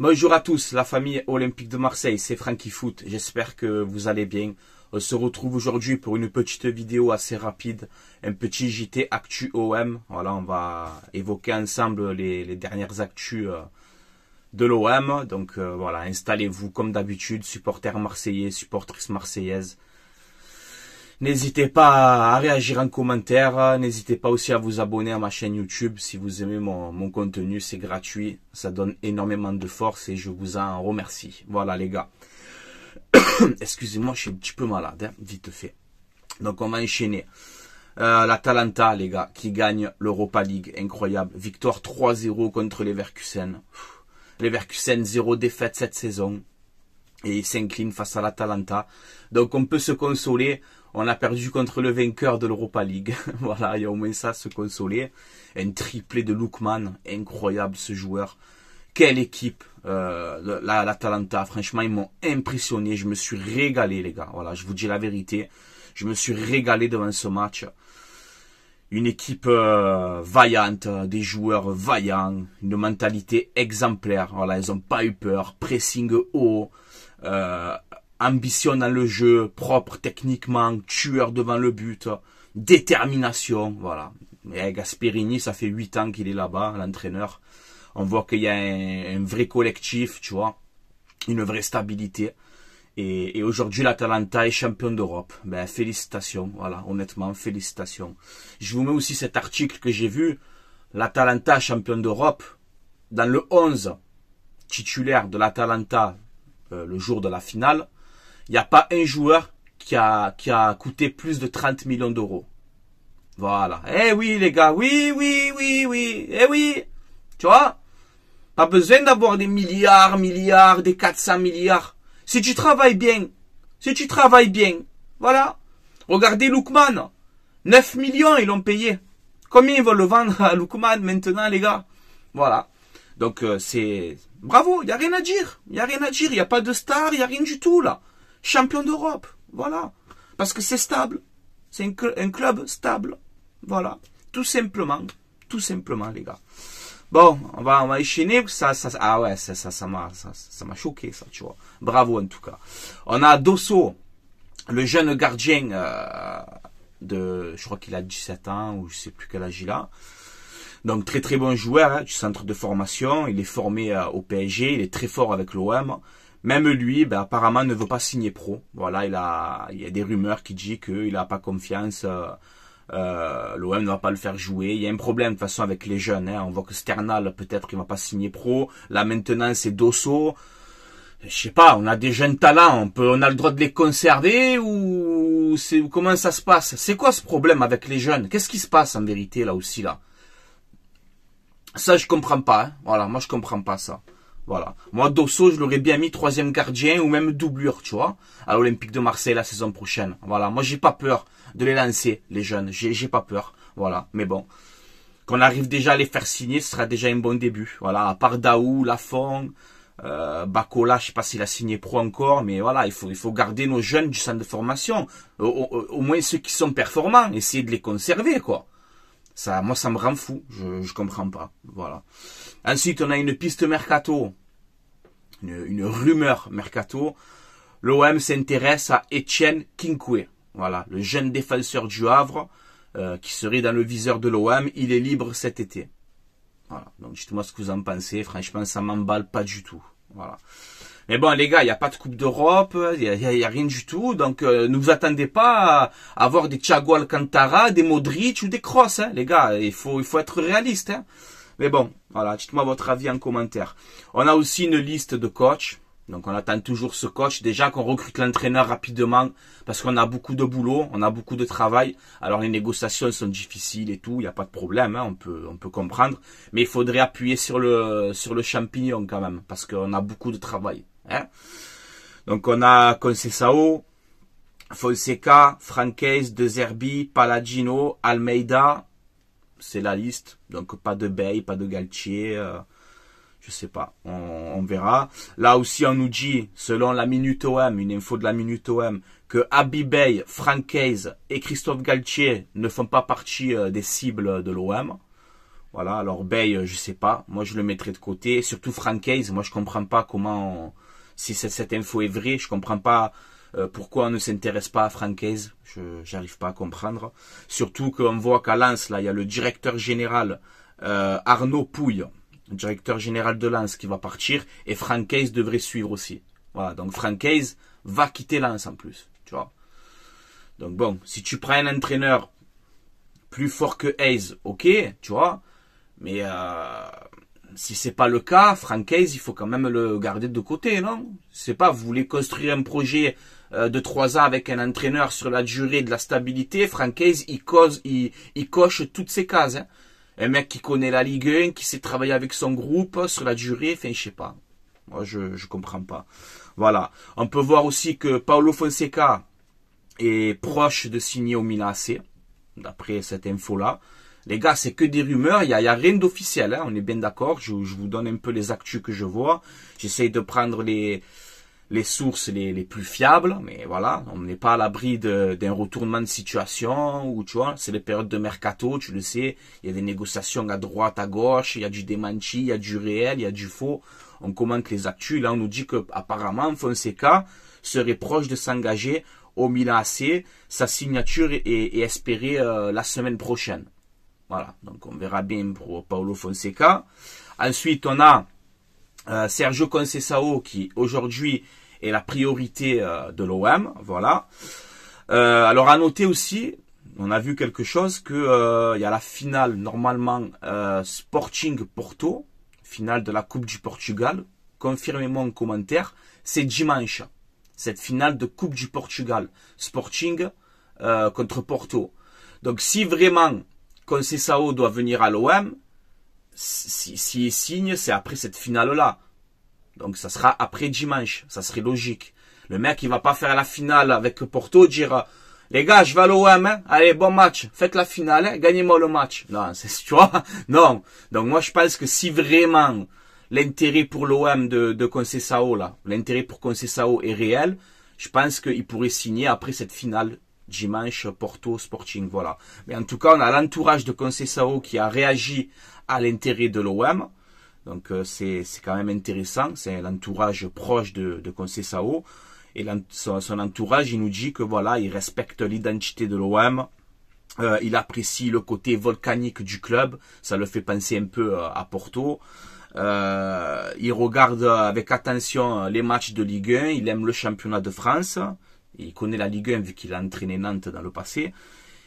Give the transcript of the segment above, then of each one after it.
Bonjour à tous, la famille Olympique de Marseille, c'est Francky Foot, j'espère que vous allez bien. On se retrouve aujourd'hui pour une petite vidéo assez rapide, un petit JT Actu OM. Voilà, on va évoquer ensemble les dernières actus de l'OM. Donc voilà, installez-vous comme d'habitude, supporters marseillais, supportrices marseillaises. N'hésitez pas à réagir en commentaire, n'hésitez pas aussi à vous abonner à ma chaîne YouTube si vous aimez mon contenu, c'est gratuit, ça donne énormément de force et je vous en remercie. Voilà les gars, excusez-moi, je suis un petit peu malade, hein, vite fait. Donc on va enchaîner. L'Atalanta les gars, qui gagne l'Europa League, incroyable, victoire 3-0 contre les Leverkusen. Les Leverkusen, 0 défaite cette saison et ils s'inclinent face à l'Atalanta. Donc on peut se consoler. On a perdu contre le vainqueur de l'Europa League. Voilà, il y a au moins ça à se consoler. Un triplé de Lookman. Incroyable ce joueur. Quelle équipe, l'Atalanta. Franchement, ils m'ont impressionné. Je me suis régalé, les gars. Voilà, je vous dis la vérité. Je me suis régalé devant ce match. Une équipe vaillante, des joueurs vaillants, une mentalité exemplaire. Voilà, ils n'ont pas eu peur. Pressing haut. Ambition dans le jeu, propre techniquement, tueur devant le but, détermination, voilà. Et Gasperini, ça fait 8 ans qu'il est là-bas, l'entraîneur. On voit qu'il y a un vrai collectif, tu vois, une vraie stabilité. Et aujourd'hui, l'Atalanta est champion d'Europe. Ben, félicitations, voilà, honnêtement, félicitations. Je vous mets aussi cet article que j'ai vu, l'Atalanta champion d'Europe, dans le 11 titulaire de l'Atalanta, le jour de la finale, il n'y a pas un joueur qui a coûté plus de 30 millions d'euros. Voilà. Eh oui, les gars. Oui. Eh oui. Tu vois? Pas besoin d'avoir des milliards, des 400 milliards. Si tu travailles bien. Voilà. Regardez Lookman. 9 millions, ils l'ont payé. Combien ils vont le vendre à Lookman maintenant, les gars? Voilà. Donc, c'est... Bravo, il n'y a rien à dire. Il n'y a pas de star, il n'y a rien du tout, là. Champion d'Europe, voilà. Parce que c'est stable. C'est un club stable. Voilà. Tout simplement, les gars. Bon, on va enchaîner. Ah ouais, ça m'a choqué, ça, tu vois. Bravo, en tout cas. On a Dosso, le jeune gardien je crois qu'il a 17 ans, ou je sais plus quel âge il a. Donc, très bon joueur, hein, du centre de formation. Il est formé au PSG. Il est très fort avec l'OM. Même lui, ben, apparemment, ne veut pas signer pro. Voilà, il y a des rumeurs qui disent qu'il n'a pas confiance. L'OM ne va pas le faire jouer. Il y a un problème de toute façon avec les jeunes. Hein. On voit que Sternal, peut-être, il ne va pas signer pro. Là, maintenant, c'est Dosso. Je sais pas, on a des jeunes talents. On a le droit de les conserver ou comment ça se passe? C'est quoi ce problème avec les jeunes? Qu'est-ce qui se passe en vérité, là aussi, là? Ça, je comprends pas. Hein. Voilà, moi, je comprends pas ça. Voilà. Moi, Dosso, je l'aurais bien mis 3e gardien ou même doublure, tu vois, à l'Olympique de Marseille la saison prochaine. Voilà. Moi, j'ai pas peur de les lancer, les jeunes. J'ai pas peur. Voilà. Mais bon. Qu'on arrive déjà à les faire signer, ce sera déjà un bon début. Voilà. À part Daou, Lafont, Bacola, je sais pas s'il a signé pro encore, mais voilà, il faut garder nos jeunes du centre de formation. Au moins ceux qui sont performants. Essayer de les conserver, quoi. Ça, moi, ça me rend fou. Je comprends pas. Voilà. Ensuite, on a une piste mercato. Une rumeur mercato. L'OM s'intéresse à Etienne Kinkoué. Voilà. Le jeune défenseur du Havre, qui serait dans le viseur de l'OM. Il est libre cet été. Voilà. Donc, dites-moi ce que vous en pensez. Franchement, ça m'emballe pas du tout. Voilà. Mais bon, les gars, il n'y a pas de Coupe d'Europe, il y a rien du tout. Donc, ne vous attendez pas à avoir des Thiago Alcantara, des Modric ou des Kroos, hein, les gars. Il faut être réaliste. Hein. Mais bon, voilà, dites-moi votre avis en commentaire. On a aussi une liste de coachs. Donc, on attend toujours ce coach. Déjà qu'on recrute l'entraîneur rapidement parce qu'on a beaucoup de boulot, on a beaucoup de travail. Alors, les négociations sont difficiles et tout, il n'y a pas de problème, hein, on peut comprendre. Mais il faudrait appuyer sur le champignon quand même parce qu'on a beaucoup de travail. Hein. Donc on a Conceição, Fonseca, Franquez, De Zerbi, Palladino, Almeida, c'est la liste. Donc pas de Bey, pas de Galtier, je sais pas, on verra. Là aussi on nous dit, selon la Minute OM, une info de la Minute OM, que Habib, Franquez et Christophe Galtier ne font pas partie des cibles de l'OM. Voilà, alors Bey, je sais pas. Moi, je le mettrais de côté. Surtout Francaise, moi, je comprends pas si cette info est vraie, je comprends pas pourquoi on ne s'intéresse pas à Francaise. J'arrive pas à comprendre. Surtout qu'on voit qu'à Lens, là, il y a le directeur général Arnaud Pouille, le directeur général de Lens, qui va partir, et Francaise devrait suivre aussi. Voilà, donc Francaise va quitter Lens en plus, tu vois. Donc bon, si tu prends un entraîneur plus fort que Hayes, ok, tu vois, mais si c'est pas le cas, Francaise, il faut quand même le garder de côté, non? C'est pas, vous voulez construire un projet de 3 ans avec un entraîneur sur la durée, de la stabilité, Francaise, il coche toutes ces cases, hein. Un mec qui connaît la Ligue 1, qui sait travailler avec son groupe sur la durée, enfin, je sais pas. Moi, je comprends pas. Voilà. On peut voir aussi que Paulo Fonseca est proche de signer au Milan AC, d'après cette info-là. Les gars, c'est que des rumeurs, il y a rien d'officiel, hein, on est bien d'accord. Je vous donne un peu les actus que je vois. J'essaye de prendre les sources les plus fiables, mais voilà, on n'est pas à l'abri d'un retournement de situation, ou tu vois, c'est les périodes de mercato, tu le sais, il y a des négociations à droite, à gauche, il y a du démenti, il y a du réel, il y a du faux. On commente les actus, là on nous dit que apparemment Fonseca serait proche de s'engager au Milan AC, sa signature est espérée la semaine prochaine. Voilà, donc on verra bien pour Paulo Fonseca. Ensuite, on a Sergio Conceição qui aujourd'hui est la priorité de l'OM. Voilà. Alors à noter aussi, on a vu quelque chose que il y a la finale normalement Sporting Porto, finale de la Coupe du Portugal. Confirmez-moi en commentaire, c'est dimanche. Cette finale de Coupe du Portugal, Sporting contre Porto. Donc si vraiment Conceição doit venir à l'OM, s'il signe, c'est après cette finale-là. Donc ça sera après dimanche, ça serait logique. Le mec, il va pas faire la finale avec Porto, dire les gars, je vais à l'OM, hein, allez, bon match, faites la finale, hein, gagnez-moi le match. Non, tu vois, non. Donc moi, je pense que si vraiment l'intérêt pour l'OM de Conceição, là, l'intérêt pour Conceição est réel, je pense qu'il pourrait signer après cette finale dimanche Porto Sporting, voilà. Mais en tout cas, on a l'entourage de Conceição qui a réagi à l'intérêt de l'OM. Donc c'est quand même intéressant, c'est l'entourage proche de Conceição. Et son entourage, il nous dit que voilà, il respecte l'identité de l'OM. Il apprécie le côté volcanique du club, ça le fait penser un peu à Porto. Il regarde avec attention les matchs de Ligue 1, il aime le championnat de France. Il connaît la Ligue 1 vu qu'il a entraîné Nantes dans le passé.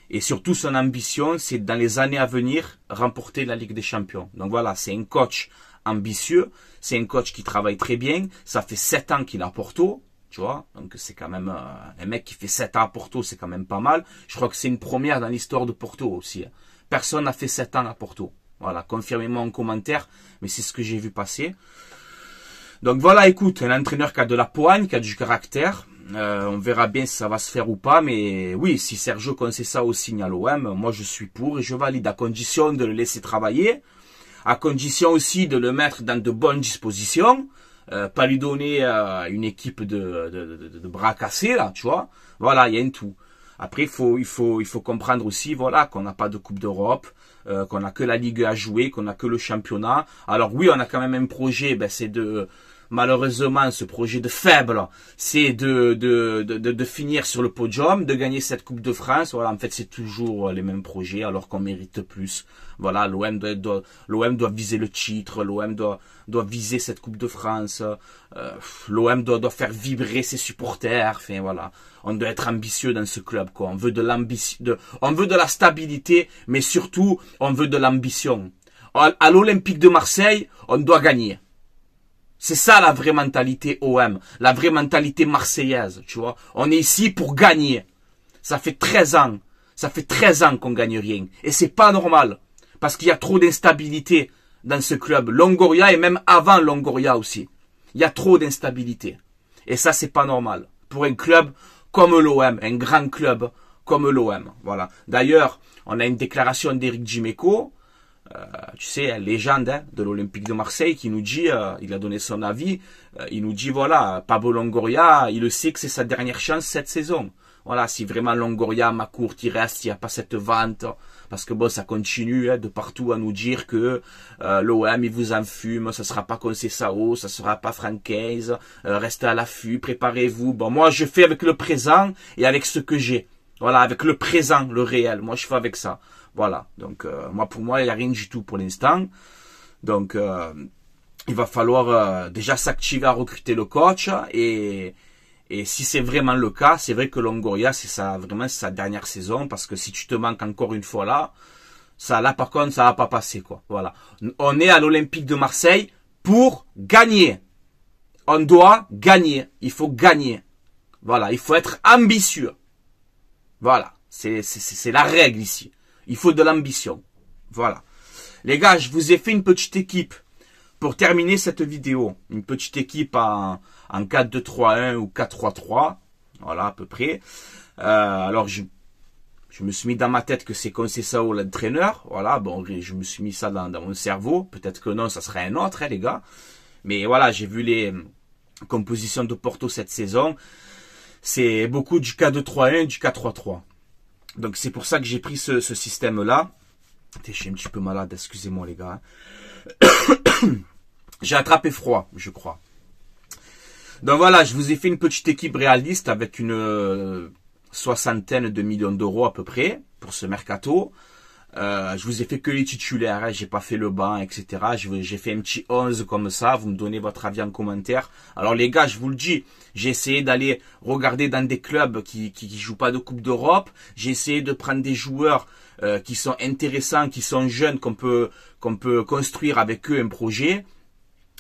Et surtout, son ambition, c'est dans les années à venir, remporter la Ligue des Champions. Donc voilà, c'est un coach ambitieux. C'est un coach qui travaille très bien. Ça fait 7 ans qu'il est à Porto, tu vois. Donc c'est quand même un mec qui fait 7 ans à Porto, c'est quand même pas mal. Je crois que c'est une première dans l'histoire de Porto aussi. Personne n'a fait 7 ans à Porto. Voilà, confirmez-moi en commentaire, mais c'est ce que j'ai vu passer. Donc voilà, écoute, un entraîneur qui a de la poigne, qui a du caractère. On verra bien si ça va se faire ou pas, mais oui, si Sergio Conceição signe à l'OM, moi je suis pour et je valide, à condition de le laisser travailler, à condition aussi de le mettre dans de bonnes dispositions, pas lui donner une équipe de bras cassés, là, tu vois. Voilà, il y a un tout. Après, il faut comprendre aussi, voilà, qu'on n'a pas de Coupe d'Europe, qu'on n'a que la Ligue à jouer, qu'on n'a que le championnat. Alors oui, on a quand même un projet, ben c'est malheureusement, ce projet de faible, c'est de finir sur le podium, de gagner cette Coupe de France. Voilà, en fait, c'est toujours les mêmes projets, alors qu'on mérite plus. Voilà, l'OM doit viser le titre, l'OM doit viser cette Coupe de France, l'OM doit faire vibrer ses supporters. Enfin voilà, on doit être ambitieux dans ce club, quoi. On veut de l'ambition, on veut de la stabilité, mais surtout, on veut de l'ambition. À l'Olympique de Marseille, on doit gagner. C'est ça la vraie mentalité OM, la vraie mentalité marseillaise, tu vois. On est ici pour gagner. Ça fait 13 ans qu'on gagne rien. Et c'est pas normal. Parce qu'il y a trop d'instabilité dans ce club. Longoria et même avant Longoria aussi. Il y a trop d'instabilité. Et ça, c'est pas normal. Pour un club comme l'OM, un grand club comme l'OM. Voilà. D'ailleurs, on a une déclaration d'Éric Dimeco, tu sais, légende de l'Olympique de Marseille, qui nous dit, il a donné son avis, il nous dit, voilà, Pablo Longoria, il le sait que c'est sa dernière chance cette saison. Voilà, si vraiment Longoria, Macourt, il reste, il n'y a pas cette vente, parce que bon, ça continue de partout à nous dire que l'OM, il vous enfume, ça sera pas Conceição, ça sera pas Francaise, restez à l'affût, préparez-vous. Bon, moi, je fais avec le présent et avec ce que j'ai. Voilà, avec le présent, le réel. Moi, je fais avec ça. Voilà. Donc, pour moi, il n'y a rien du tout pour l'instant. Donc, il va falloir déjà s'activer à recruter le coach et si c'est vraiment le cas, c'est vrai que Longoria, vraiment sa dernière saison, parce que si tu te manques encore une fois là, par contre, ça va pas passer, quoi. Voilà. On est à l'Olympique de Marseille pour gagner. On doit gagner. Il faut gagner. Voilà. Il faut être ambitieux. Voilà. C'est la règle ici. Il faut de l'ambition. Voilà. Les gars, je vous ai fait une petite équipe pour terminer cette vidéo. Une petite équipe en 4-2-3-1 ou 4-3-3. Voilà, à peu près. Alors, je me suis mis dans ma tête que c'est Conceição l'entraîneur. Voilà, bon, je me suis mis ça dans mon cerveau. Peut-être que non, ça serait un autre, les gars. Mais voilà, j'ai vu les compositions de Porto cette saison. C'est beaucoup du 4-2-3-1, du 4-3-3. Donc, c'est pour ça que j'ai pris ce système-là. Je suis un petit peu malade, excusez-moi, les gars. J'ai attrapé froid, je crois. Donc voilà, je vous ai fait une petite équipe réaliste avec une soixantaine de millions d'euros à peu près pour ce mercato. Je vous ai fait que les titulaires, hein, j'ai pas fait le banc, etc. J'ai fait un petit 11 comme ça, vous me donnez votre avis en commentaire. Alors les gars, je vous le dis, j'ai essayé d'aller regarder dans des clubs qui jouent pas de Coupe d'Europe. J'ai essayé de prendre des joueurs qui sont intéressants, qui sont jeunes, qu'on peut construire avec eux un projet.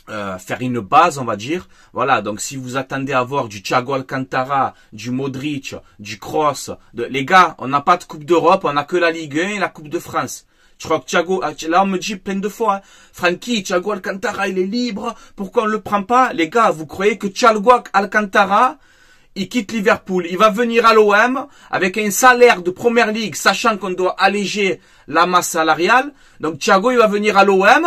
Faire une base, on va dire. Voilà, donc si vous attendez à voir du Thiago Alcantara, du Modric, du Kroos, les gars, on n'a pas de Coupe d'Europe, on n'a que la Ligue 1 et la Coupe de France. Je crois que Thiago, là on me dit plein de fois, hein, Francky, Thiago Alcantara il est libre, pourquoi on le prend pas? Les gars, vous croyez que Thiago Alcantara, il quitte Liverpool, il va venir à l'OM avec un salaire de Première Ligue, sachant qu'on doit alléger la masse salariale. Donc Thiago, il va venir à l'OM,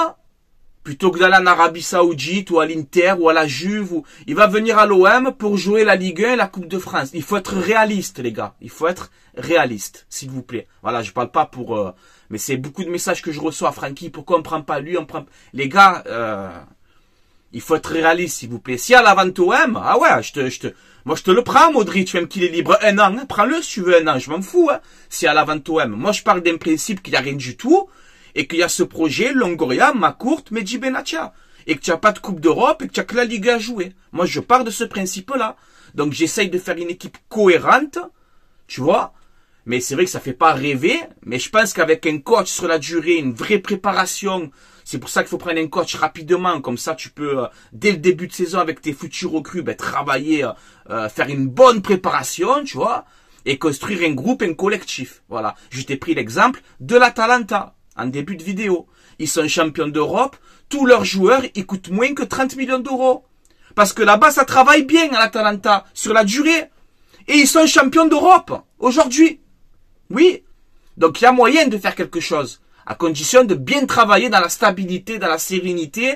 plutôt que d'aller en Arabie Saoudite ou à l'Inter ou à la Juve, il va venir à l'OM pour jouer la Ligue 1 et la Coupe de France. Il faut être réaliste, les gars. Il faut être réaliste, s'il vous plaît. Voilà, je parle pas pour... mais c'est beaucoup de messages que je reçois. Francky, pourquoi on prend pas lui, on prend... Les gars, il faut être réaliste, s'il vous plaît. Si à la vente OM, ah ouais, moi je te le prends, Modric, même qu'il est libre un an. Hein, prends-le si tu veux un an, je m'en fous. Hein, si à la vente OM. Moi je parle d'un principe qu'il n'y a rien du tout. Et qu'il y a ce projet, Longoria, Macourt, Mehdi Benatia. Et que tu n'as pas de Coupe d'Europe et que tu n'as que la Ligue à jouer. Moi, je pars de ce principe-là. Donc, j'essaye de faire une équipe cohérente. Tu vois. Mais c'est vrai que ça fait pas rêver. Mais je pense qu'avec un coach sur la durée, une vraie préparation, c'est pour ça qu'il faut prendre un coach rapidement. Comme ça, tu peux, dès le début de saison, avec tes futurs recrues, travailler, faire une bonne préparation, tu vois. Et construire un groupe, un collectif. Voilà. Je t'ai pris l'exemple de l'Atalanta. En début de vidéo. Ils sont champions d'Europe. Tous leurs joueurs, ils coûtent moins que 30 millions d'euros. Parce que là-bas, ça travaille bien à l'Atalanta. Sur la durée. Et ils sont champions d'Europe. Aujourd'hui. Oui. Donc, il y a moyen de faire quelque chose. À condition de bien travailler dans la stabilité, dans la sérénité.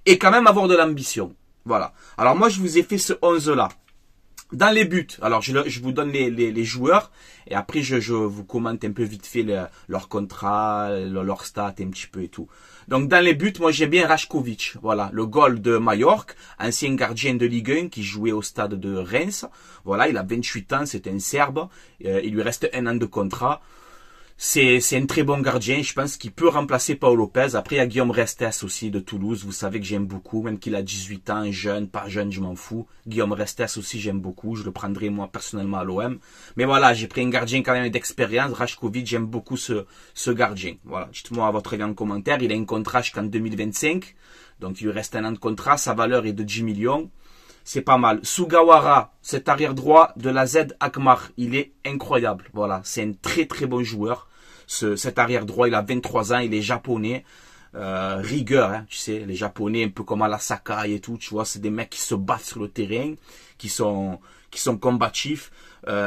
Et quand même avoir de l'ambition. Voilà. Alors, moi, je vous ai fait ce 11-là. Dans les buts, alors je vous donne les joueurs et après je vous commente un peu vite fait leur contrat, leur stats un petit peu et tout. Donc dans les buts, moi j'aime bien Rajkovic, voilà, le goal de Majorque, ancien gardien de Ligue 1 qui jouait au stade de Reims. Voilà, il a 28 ans, c'est un Serbe, il lui reste un an de contrat. C'est un très bon gardien, je pense qu'il peut remplacer Pau Lopez. Après, il y a Guillaume Restes aussi de Toulouse, vous savez que j'aime beaucoup, même qu'il a 18 ans, jeune, pas jeune, je m'en fous. Guillaume Restes aussi, j'aime beaucoup, je le prendrai moi personnellement à l'OM. Mais voilà, j'ai pris un gardien quand même d'expérience, Rajkovic, j'aime beaucoup ce gardien. Voilà, dites-moi votre avis en commentaire, il a un contrat jusqu'en 2025, donc il lui reste un an de contrat, sa valeur est de 10 millions. C'est pas mal. Sugawara, cet arrière droit de la Z Alkmaar, il est incroyable. Voilà, c'est un très très bon joueur. Cet arrière droit, il a 23 ans, il est japonais. Rigueur, hein, tu sais, les japonais un peu comme Alasaka et tout, tu vois, c'est des mecs qui se battent sur le terrain, qui sont qui sont combatifs.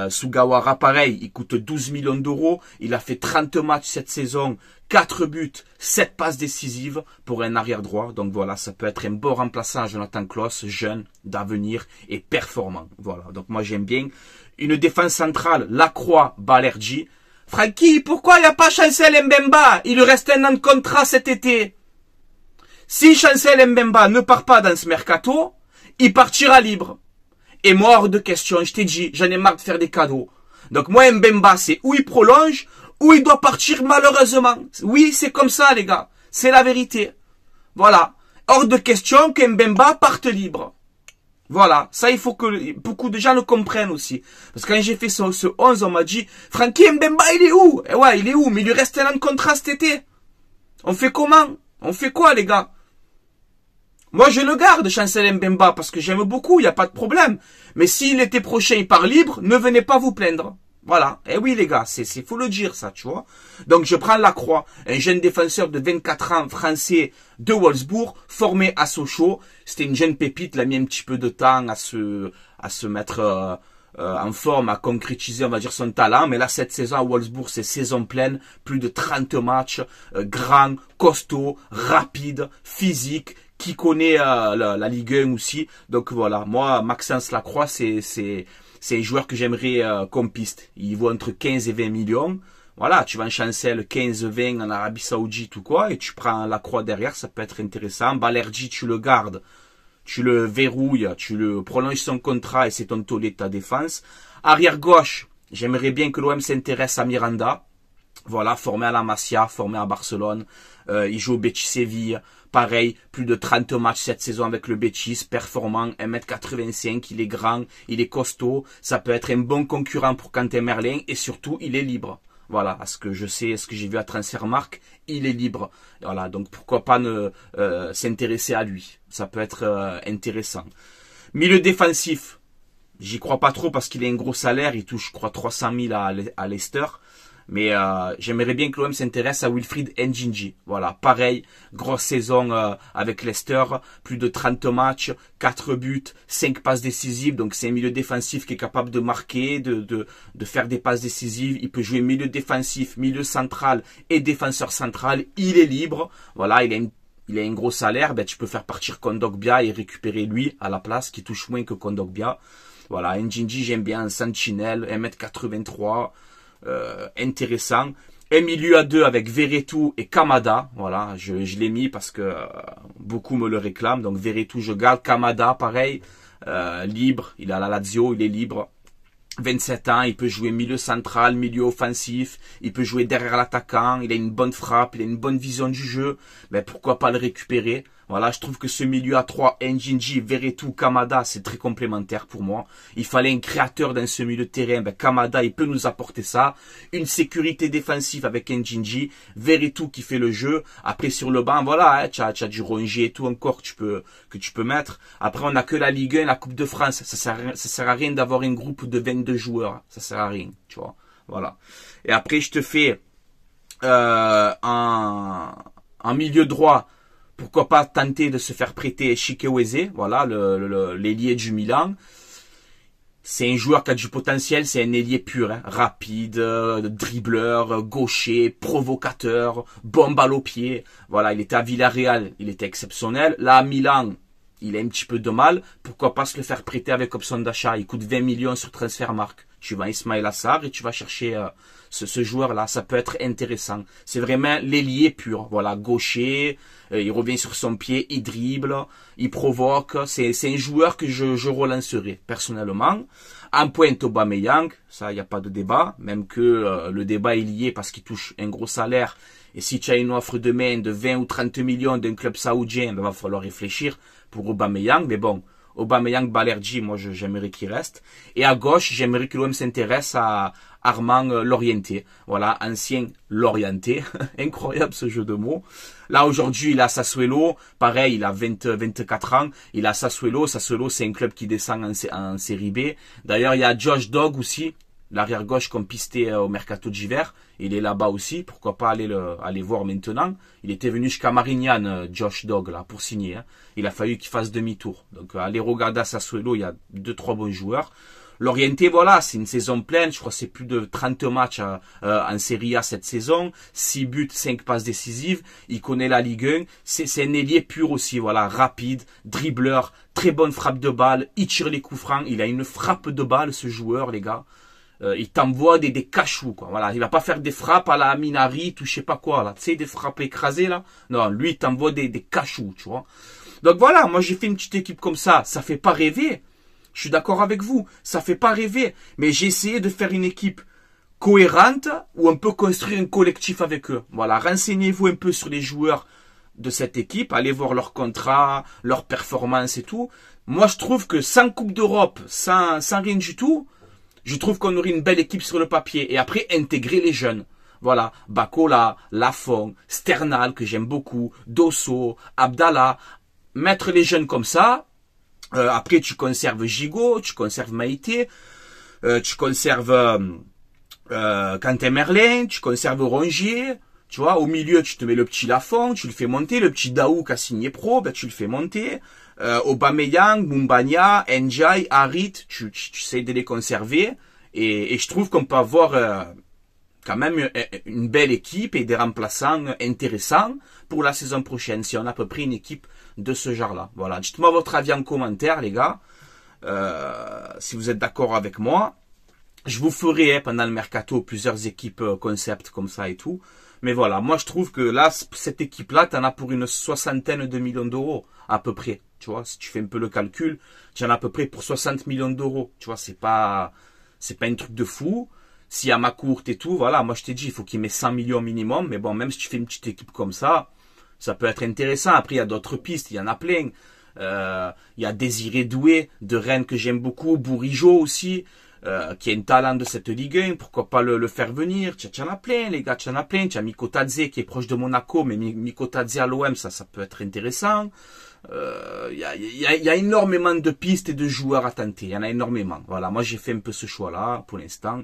Sugawara, pareil, il coûte 12 millions d'euros. Il a fait 30 matchs cette saison, 4 buts, 7 passes décisives pour un arrière droit. Donc voilà, ça peut être un bon remplaçant à Jonathan Klaus, jeune, d'avenir et performant. Voilà, donc moi j'aime bien. Une défense centrale, Lacroix, Balerji. Francky, pourquoi il n'y a pas Chancel Mbemba? Il lui reste un an de contrat cet été. Si Chancel Mbemba ne part pas dans ce mercato, il partira libre. Et moi, hors de question, je t'ai dit, j'en ai marre de faire des cadeaux. Donc moi, Mbemba, c'est où il prolonge, ou il doit partir malheureusement. Oui, c'est comme ça, les gars. C'est la vérité. Voilà. Hors de question que Mbemba parte libre. Voilà. Ça, il faut que beaucoup de gens le comprennent aussi. Parce que quand j'ai fait ce 11, on m'a dit, Francky Mbemba, il est où? Eh ouais, il est où? Mais il lui reste un an de contrat cet été. On fait comment? On fait quoi, les gars? Moi, je le garde, Chancel Mbemba, parce que j'aime beaucoup, il n'y a pas de problème. Mais si l'été prochain, il part libre, ne venez pas vous plaindre. Voilà. Eh oui, les gars, faut le dire, ça, tu vois. Donc, je prends Lacroix, un jeune défenseur de 24 ans, français, de Wolfsburg, formé à Sochaux. C'était une jeune pépite, il a mis un petit peu de temps à se mettre en forme, à concrétiser, on va dire, son talent. Mais là, cette saison à Wolfsburg, c'est saison pleine, plus de 30 matchs, grand, costaud, rapide, physique, qui connaît la Ligue 1 aussi. Donc voilà, moi, Maxence Lacroix, c'est un joueur que j'aimerais qu'on piste. Il vaut entre 15 et 20 millions. Voilà, tu vas en Chancel 15-20 en Arabie Saoudite ou quoi, et tu prends Lacroix derrière, ça peut être intéressant. Balerji, tu le gardes, tu le verrouilles, tu le prolonges son contrat et c'est ton tollé de ta défense. Arrière gauche, j'aimerais bien que l'OM s'intéresse à Miranda. Voilà, formé à la Masia, formé à Barcelone. Il joue au Betis Séville. Pareil, plus de 30 matchs cette saison avec le Betis, performant, 1m85, il est grand, il est costaud. Ça peut être un bon concurrent pour Quentin Merlin et surtout, il est libre. Voilà, à ce que je sais, ce que j'ai vu à Transfermarkt, il est libre. Voilà, donc pourquoi pas s'intéresser à lui. Ça peut être intéressant. Milieu défensif, j'y crois pas trop parce qu'il a un gros salaire, il touche, je crois, 300 000 à Leicester. Mais j'aimerais bien que l'OM s'intéresse à Wilfried Ndjinji. Voilà, pareil, grosse saison avec Leicester, plus de 30 matchs, 4 buts, 5 passes décisives. Donc c'est un milieu défensif qui est capable de marquer, de faire des passes décisives. Il peut jouer milieu défensif, milieu central et défenseur central. Il est libre. Voilà, il a un gros salaire. Ben, tu peux faire partir Kondogbia et récupérer lui à la place, qui touche moins que Kondogbia. Voilà, Ndjinji, j'aime bien, sentinelle, 1m83. Intéressant. Un milieu à deux avec Verretou et Kamada. Voilà, je l'ai mis parce que beaucoup me le réclament. Donc Verretou, je garde. Kamada, pareil, libre. Il est à la Lazio, il est libre. 27 ans, il peut jouer milieu central, milieu offensif, il peut jouer derrière l'attaquant, il a une bonne frappe, il a une bonne vision du jeu, mais pourquoi pas le récupérer? Voilà, je trouve que ce milieu à 3, Ndjinji, Verretou, Kamada, c'est très complémentaire pour moi. Il fallait un créateur dans ce milieu de terrain, ben Kamada, il peut nous apporter ça. Une sécurité défensive avec Ndjinji, Verretou qui fait le jeu. Après sur le banc, voilà, hein, tu as du Rongier et tout encore que tu peux mettre. Après, on n'a que la Ligue 1, la Coupe de France. Ça sert à rien d'avoir un groupe de 22 joueurs. Ça sert à rien, tu vois. Voilà. Et après, je te fais en milieu droit. Pourquoi pas tenter de se faire prêter Chikwueze, voilà, l'ailier du Milan. C'est un joueur qui a du potentiel, c'est un ailier pur, hein, rapide, dribbleur, gaucher, provocateur, bombe balle au pied. Voilà, il était à Villarreal, il était exceptionnel. Là, à Milan, il a un petit peu de mal. Pourquoi pas se le faire prêter avec option d'achat? Il coûte 20 millions sur Transfermarkt. Tu vas à Ismail Assar et tu vas chercher ce joueur-là. Ça peut être intéressant. C'est vraiment l'ailier pur. Voilà, gaucher, il revient sur son pied, il dribble, il provoque. C'est un joueur que je relancerai personnellement. En pointe Aubameyang, ça, il n'y a pas de débat. Même que le débat est lié parce qu'il touche un gros salaire. Et si tu as une offre de main de 20 ou 30 millions d'un club saoudien, il va falloir réfléchir pour Aubameyang. Mais bon, Aubameyang, Balerji, moi j'aimerais qu'il reste. Et à gauche, j'aimerais que l'OM s'intéresse à Armand Lorienté. Voilà, ancien Lorienté. Incroyable ce jeu de mots. Là aujourd'hui, il a Sassuolo. Pareil, il a 24 ans. Il a Sassuolo. Sassuolo, c'est un club qui descend en série B. D'ailleurs, il y a Josh Dog aussi. L'arrière gauche qu'on pistait au mercato d'hiver, il est là-bas aussi. Pourquoi pas aller voir maintenant? Il était venu jusqu'à Marignane, Josh Dog, là, pour signer. Hein. Il a fallu qu'il fasse demi-tour. Donc, allez regarder à Sassuolo, il y a 2-3 bons joueurs. L'Orienté, voilà, c'est une saison pleine. Je crois que c'est plus de 30 matchs en Serie A cette saison. 6 buts, 5 passes décisives. Il connaît la Ligue 1. C'est un ailier pur aussi, voilà, rapide, dribbleur, très bonne frappe de balle. Il tire les coups francs. Il a une frappe de balle, ce joueur, les gars. Il t'envoie des cachous, quoi. Voilà, il va pas faire des frappes à la Minari, ou je sais pas quoi, là. Tu sais, des frappes écrasées, là. Non, lui, il t'envoie des cachous, tu vois. Donc voilà, moi j'ai fait une petite équipe comme ça fait pas rêver. Je suis d'accord avec vous, ça fait pas rêver. Mais j'ai essayé de faire une équipe cohérente où on peut construire un collectif avec eux. Voilà, renseignez-vous un peu sur les joueurs de cette équipe, allez voir leurs contrats, leurs performances et tout. Moi je trouve que sans Coupe d'Europe, sans rien du tout, je trouve qu'on aurait une belle équipe sur le papier. Et après, intégrer les jeunes. Voilà, Bakola, Lafont, Sternal, que j'aime beaucoup, Dosso, Abdallah. Mettre les jeunes comme ça. Après, tu conserves Gigot, tu conserves Maïté, tu conserves Quentin Merlin, tu conserves Rongier. Tu vois, au milieu, tu te mets le petit Lafont, tu le fais monter. Le petit Daou qui a signé pro, ben, tu le fais monter. Aubameyang, Mumbania, Ndiaye, Harit, tu essaies de les conserver. Et je trouve qu'on peut avoir quand même une belle équipe et des remplaçants intéressants pour la saison prochaine, si on a à peu près une équipe de ce genre-là. Voilà, dites-moi votre avis en commentaire, les gars, si vous êtes d'accord avec moi. Je vous ferai pendant le mercato plusieurs équipes concept comme ça et tout. Mais voilà, moi je trouve que là, cette équipe-là, t'en as pour une 60aine de millions d'euros, à peu près. Tu vois, si tu fais un peu le calcul, tu en as à peu près pour 60 millions d'euros. Tu vois, c'est pas un truc de fou. S'il y a ma courte et tout, voilà, moi je t'ai dit, il faut qu'il mette 100 millions minimum. Mais bon, même si tu fais une petite équipe comme ça peut être intéressant. Après, il y a d'autres pistes, il y en a plein. Il y a Désiré Doué de Rennes que j'aime beaucoup, Bourigeaud aussi. Qui est un talent de cette Ligue 1, pourquoi pas le faire venir. Tu en as plein, les gars, tu en as plein. Tu as Mikotadze qui est proche de Monaco, mais Mikotadze à l'OM, ça peut être intéressant. Il y a énormément de pistes et de joueurs à tenter. Il y en a énormément. Voilà, moi j'ai fait un peu ce choix-là pour l'instant.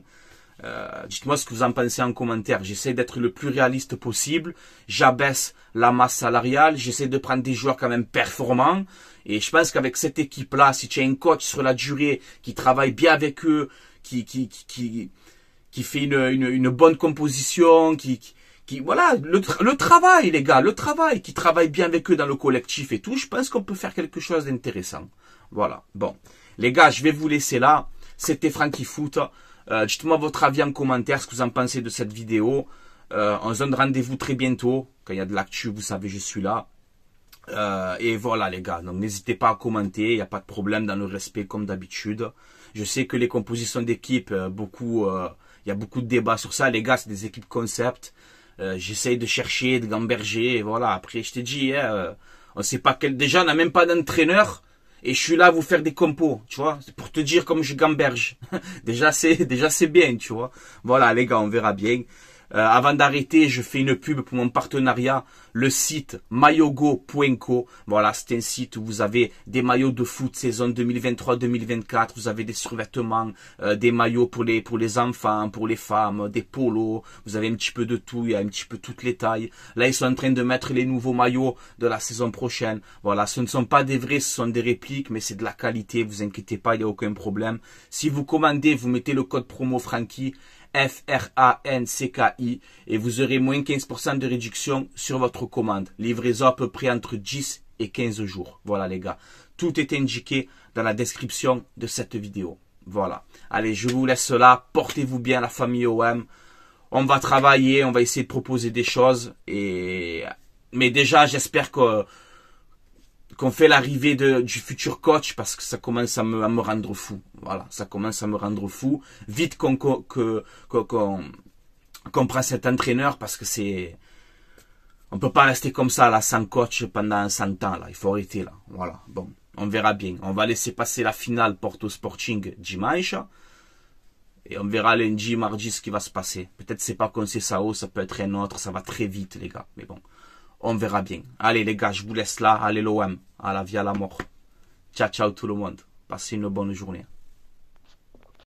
Dites-moi ce que vous en pensez en commentaire. J'essaie d'être le plus réaliste possible. J'abaisse la masse salariale. J'essaie de prendre des joueurs quand même performants. Et je pense qu'avec cette équipe-là, si tu as un coach sur la durée qui travaille bien avec eux, qui fait une bonne composition, voilà, le travail, les gars, le travail, qui travaille bien avec eux dans le collectif et tout, je pense qu'on peut faire quelque chose d'intéressant. Voilà. Bon. Les gars, je vais vous laisser là. C'était Franky Foot. Dites-moi votre avis en commentaire, ce que vous en pensez de cette vidéo. On se donne rendez-vous très bientôt. Quand il y a de l'actu, vous savez, je suis là. Et voilà les gars, donc n'hésitez pas à commenter, il n'y a pas de problème, dans le respect comme d'habitude. Je sais que les compositions d'équipe, il y a beaucoup de débats sur ça, les gars, c'est des équipes concept. J'essaye de chercher, de gamberger, et voilà. Après, je t'ai dit, on sait pas déjà on n'a même pas d'entraîneur, et je suis là à vous faire des compos, tu vois, c'est pour te dire comme je gamberge. déjà c'est bien, tu vois. Voilà les gars, on verra bien. Avant d'arrêter, je fais une pub pour mon partenariat, le site maillogo.co. Voilà, c'est un site où vous avez des maillots de foot saison 2023-2024. Vous avez des survêtements, des maillots pour les enfants, pour les femmes, des polos. Vous avez un petit peu de tout, il y a un petit peu toutes les tailles. Là, ils sont en train de mettre les nouveaux maillots de la saison prochaine. Voilà, ce ne sont pas des vrais, ce sont des répliques, mais c'est de la qualité. Vous inquiétez pas, il n'y a aucun problème. Si vous commandez, vous mettez le code promo Franky. FRANCKI et vous aurez moins 15% de réduction sur votre commande. Livraison à peu près entre 10 et 15 jours. Voilà les gars. Tout est indiqué dans la description de cette vidéo. Voilà. Allez, je vous laisse là. Portez-vous bien la famille OM. On va travailler, on va essayer de proposer des choses. Mais déjà, j'espère qu'on fait l'arrivée du futur coach parce que ça commence à me rendre fou. Voilà, ça commence à me rendre fou. Vite qu'on prend cet entraîneur parce que on peut pas rester comme ça là sans coach pendant 100 ans là. Il faut arrêter là. Voilà. Bon, on verra bien. On va laisser passer la finale Porto Sporting dimanche et on verra lundi, mardi ce qui va se passer. Peut-être c'est pas Conceição, ça peut être un autre. Ça va très vite les gars. Mais bon. On verra bien. Allez les gars, je vous laisse là. Allez l'OM. À la vie, à la mort. Ciao, ciao tout le monde. Passez une bonne journée.